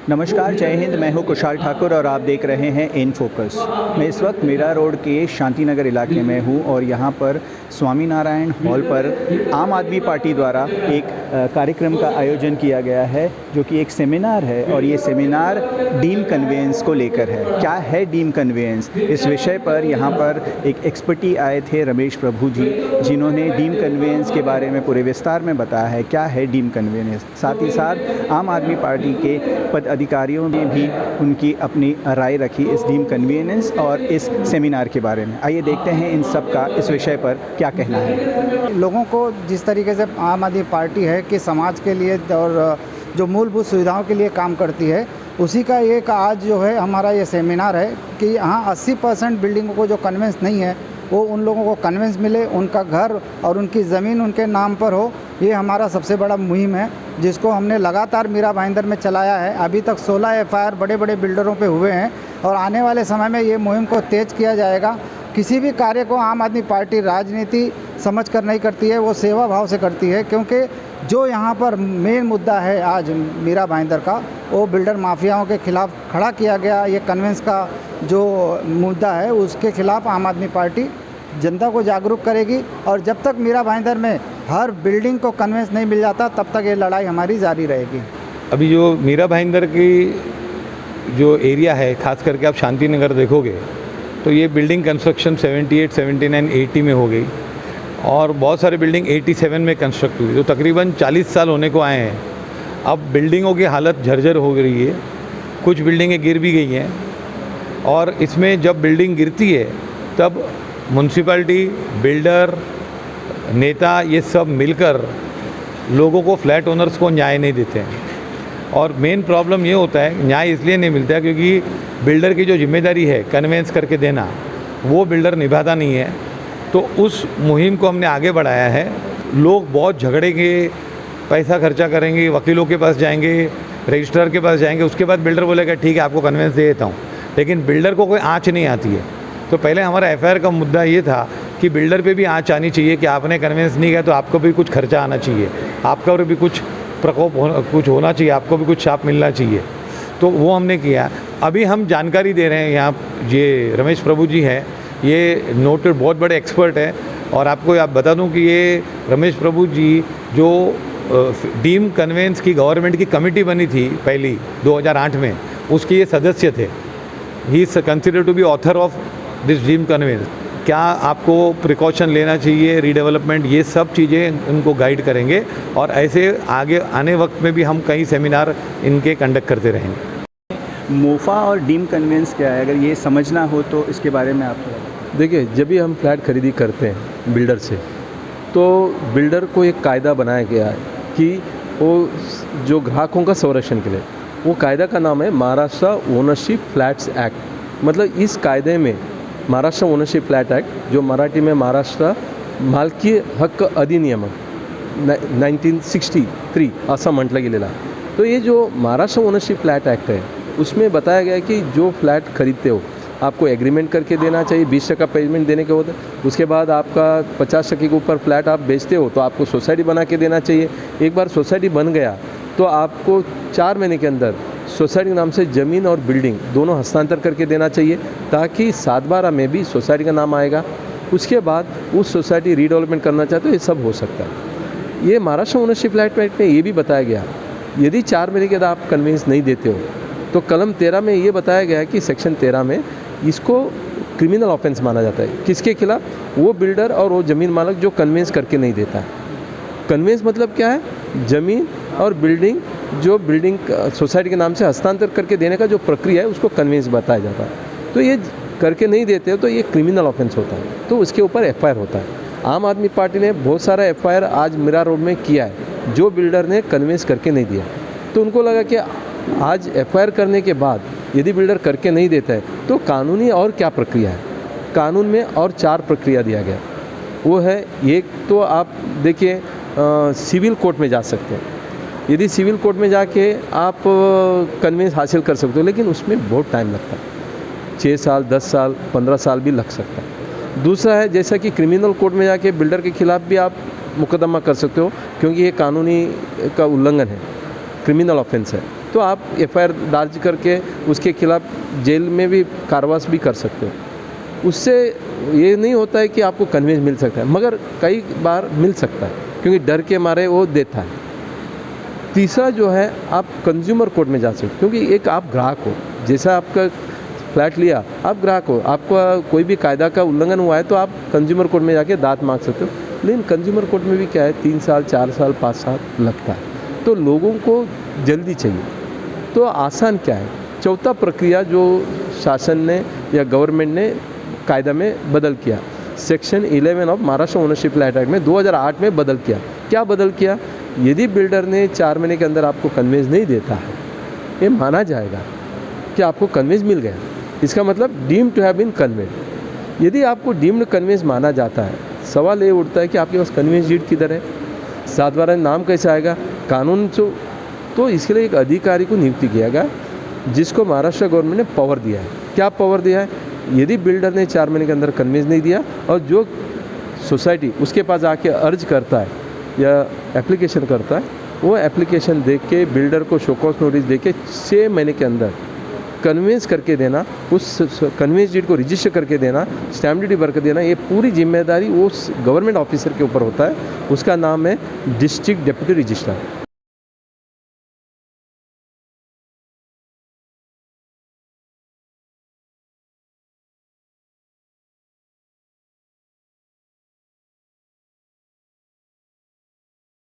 नमस्कार, जय हिंद। मैं हूं कुशाल ठाकुर और आप देख रहे हैं इन फोकस। मैं इस वक्त मीरा रोड के शांति नगर इलाके में हूं और यहां पर स्वामीनारायण हॉल पर आम आदमी पार्टी द्वारा एक कार्यक्रम का आयोजन किया गया है, जो कि एक सेमिनार है। और ये सेमिनार डीम कन्वेंस को लेकर है। क्या है डीम कन्वेंस, इस विषय पर यहाँ पर एक एक्सपर्टी आए थे, रमेश प्रभु जी, जिन्होंने डीम कन्वेंस के बारे में पूरे विस्तार में बताया है क्या है डीम कन्वेंस। साथ ही साथ आम आदमी पार्टी के पद अधिकारियों ने भी उनकी अपनी राय रखी इस डीम कन्वेंस और इस सेमिनार के बारे में। आइए देखते हैं इन सब का इस विषय पर क्या कहना है। लोगों को जिस तरीके से आम आदमी पार्टी है कि समाज के लिए और जो मूलभूत सुविधाओं के लिए काम करती है, उसी का एक आज जो है हमारा ये सेमिनार है कि यहाँ 80% बिल्डिंगों को जो कन्वेंस नहीं है वो उन लोगों को कन्वेंस मिले, उनका घर और उनकी ज़मीन उनके नाम पर हो। ये हमारा सबसे बड़ा मुहिम है, जिसको हमने लगातार मीरा भाईंदर में चलाया है। अभी तक 16 एफआईआर बड़े बड़े बिल्डरों पे हुए हैं और आने वाले समय में ये मुहिम को तेज़ किया जाएगा। किसी भी कार्य को आम आदमी पार्टी राजनीति समझ कर नहीं करती है, वो सेवा भाव से करती है। क्योंकि जो यहाँ पर मेन मुद्दा है आज मीरा भाईंदर का, वो बिल्डर माफियाओं के खिलाफ खड़ा किया गया। ये कन्वेंस का जो मुद्दा है, उसके खिलाफ आम आदमी पार्टी जनता को जागरूक करेगी। और जब तक मीरा भाईंदर में हर बिल्डिंग को कन्वेंस नहीं मिल जाता, तब तक ये लड़ाई हमारी जारी रहेगी। अभी जो मीरा भाईंदर की जो एरिया है, खास करके आप शांति नगर देखोगे तो ये बिल्डिंग कंस्ट्रक्शन 78, 79, 80 में हो गई और बहुत सारे बिल्डिंग 87 में कंस्ट्रक्ट हुई, जो तकरीबन 40 साल होने को आए हैं। अब बिल्डिंगों की हालत झरझर हो गई है, कुछ बिल्डिंगें गिर भी गई हैं। और इसमें जब बिल्डिंग गिरती है तब म्यूनसिपैलिटी, बिल्डर, नेता, ये सब मिलकर लोगों को, फ्लैट ओनर्स को न्याय नहीं देते हैं। और मेन प्रॉब्लम ये होता है, न्याय इसलिए नहीं मिलता है क्योंकि बिल्डर की जो जिम्मेदारी है कन्वेंस करके देना, वो बिल्डर निभाता नहीं है। तो उस मुहिम को हमने आगे बढ़ाया है। लोग बहुत झगड़ेंगे, पैसा खर्चा करेंगे, वकीलों के पास जाएंगे, रजिस्ट्रार के पास जाएंगे, उसके बाद बिल्डर बोलेगा ठीक है आपको कन्वेंस दे देता हूँ, लेकिन बिल्डर को कोई आँच नहीं आती है। तो पहले हमारा एफआईआर का मुद्दा ये था कि बिल्डर पे भी आँच आनी चाहिए कि आपने कन्वेंस नहीं किया तो आपको भी कुछ खर्चा आना चाहिए, आपका और भी कुछ प्रकोप कुछ होना चाहिए, आपको भी कुछ छाप मिलना चाहिए। तो वो हमने किया। अभी हम जानकारी दे रहे हैं, यहाँ ये रमेश प्रभु जी हैं, ये नोटेड बहुत बड़े एक्सपर्ट हैं। और आपको आप बता दूं कि ये रमेश प्रभु जी जो डीम कन्वेंस की गवर्नमेंट की कमेटी बनी थी पहली 2008 में, उसके ये सदस्य थे। He is considered to be author of this deem conveyance. क्या आपको प्रिकॉशन लेना चाहिए, रीडेवलपमेंट, ये सब चीज़ें उनको गाइड करेंगे। और ऐसे आगे आने वक्त में भी हम कई सेमिनार इनके कंडक्ट करते रहेंगे। मोफा और डीम कन्वेंस क्या है, अगर ये समझना हो तो इसके बारे में आप देखिए, जब भी हम फ्लैट खरीदी करते हैं बिल्डर से, तो बिल्डर को एक कायदा बनाया गया है कि वो जो ग्राहकों का संरक्षण के लिए, वो कायदा का नाम है महाराष्ट्र ओनरशिप फ्लैट्स एक्ट। मतलब इस कायदे में महाराष्ट्र ओनरशिप फ्लॅट ॲक्ट, जो मराठी में महाराष्ट्र मालकी हक्क अधिनियम 1963 असं म्हटलं गेलेलं आहे। तो ये जो महाराष्ट्र ओनरशिप फ्लैट एक्ट है, उसमें बताया गया है कि जो फ्लैट खरीदते हो आपको एग्रीमेंट करके देना चाहिए, 20% पेमेंट देने के होता है। उसके बाद आपका 50% के ऊपर फ्लैट आप बेचते हो तो आपको सोसाइटी बना के देना चाहिए। एक बार सोसाइटी बन गया तो आपको 4 महीने के अंदर सोसाइटी के नाम से ज़मीन और बिल्डिंग दोनों हस्तांतर करके देना चाहिए, ताकि 7/12 में भी सोसाइटी का नाम आएगा। उसके बाद उस सोसाइटी रीडेवलपमेंट करना चाहते हो, ये सब हो सकता है। ये महाराष्ट्र ओनरशिप फ्लैट एक्ट में ये भी बताया गया, यदि 4 महीने के बाद आप कन्वेंस नहीं देते हो तो कलम 13 में ये बताया गया है कि सेक्शन 13 में इसको क्रिमिनल ऑफेंस माना जाता है। किसके खिलाफ? वो बिल्डर और वो ज़मीन मालिक जो कन्वेंस करके नहीं देता है। कन्वेंस मतलब क्या है? ज़मीन और बिल्डिंग, जो बिल्डिंग सोसाइटी के नाम से हस्तांतर करके देने का जो प्रक्रिया है, उसको कन्वेंस बताया जाता है। तो ये करके नहीं देते हो तो ये क्रिमिनल ऑफेंस होता है, तो उसके ऊपर एफआईआर होता है। आम आदमी पार्टी ने बहुत सारा एफआईआर आज मीरा रोड में किया है, जो बिल्डर ने कन्वेंस करके नहीं दिया। तो उनको लगा कि आज एफआईआर करने के बाद यदि बिल्डर करके नहीं देता है तो कानूनी और क्या प्रक्रिया है। कानून में और 4 प्रक्रिया दिया गया। वो है, एक तो आप देखिए सिविल कोर्ट में जा सकते हैं। यदि सिविल कोर्ट में जाके आप कन्वेंस हासिल कर सकते हो, लेकिन उसमें बहुत टाइम लगता है, 6 साल, 10 साल, 15 साल भी लग सकता है। दूसरा है, जैसा कि क्रिमिनल कोर्ट में जाके बिल्डर के खिलाफ भी आप मुकदमा कर सकते हो, क्योंकि ये कानूनी का उल्लंघन है, क्रिमिनल ऑफेंस है, तो आप FIR दर्ज करके उसके खिलाफ जेल में भी कारवास भी कर सकते हो। उससे ये नहीं होता है कि आपको कन्वेंस मिल सकता है, मगर कई बार मिल सकता है क्योंकि डर के मारे वो देता है। तीसरा जो है, आप कंज्यूमर कोर्ट में जा सकते हो क्योंकि एक आप ग्राहक हो, जैसा आपका फ्लैट लिया आप ग्राहक हो, आपका कोई भी कायदा का उल्लंघन हुआ है तो आप कंज्यूमर कोर्ट में जाके दाद मांग सकते हो। लेकिन कंज्यूमर कोर्ट में भी क्या है, 3 साल 4 साल 5 साल लगता है, तो लोगों को जल्दी चाहिए। तो आसान क्या है, चौथा प्रक्रिया जो शासन ने या गवर्नमेंट ने कायदा में बदल किया, section 11 of Maharashtra ownership flat act में 2008 में बदल किया। क्या बदल किया, यदि बिल्डर ने 4 महीने के अंदर आपको कन्वेंस नहीं देता है, ये माना जाएगा कि आपको कन्वेंस मिल गया, इसका मतलब deemed to have been conveyance. यदि आपको डीम्ड कन्वेंस माना जाता है, सवाल ये उठता है कि आपके पास कन्वेंस डीड किधर है, 7/12 नाम कैसे आएगा, कानून तो इसके लिए एक अधिकारी को नियुक्ति किया गया जिसको महाराष्ट्र गवर्नमेंट ने पावर दिया है। क्या पावर दिया है, यदि बिल्डर ने 4 महीने के अंदर कन्वेंस नहीं दिया और जो सोसाइटी उसके पास आके अर्ज करता है या एप्लीकेशन करता है, वो एप्लीकेशन देख के बिल्डर को शोकॉज नोटिस दे के 6 महीने के अंदर कन्वेंस करके देना, उस कन्वेंस डीड को रजिस्टर करके देना, स्टैम्प ड्यूटी भर कर देना, ये पूरी जिम्मेदारी उस गवर्नमेंट ऑफिसर के ऊपर होता है। उसका नाम है डिस्ट्रिक्ट डिप्टी रजिस्ट्रार।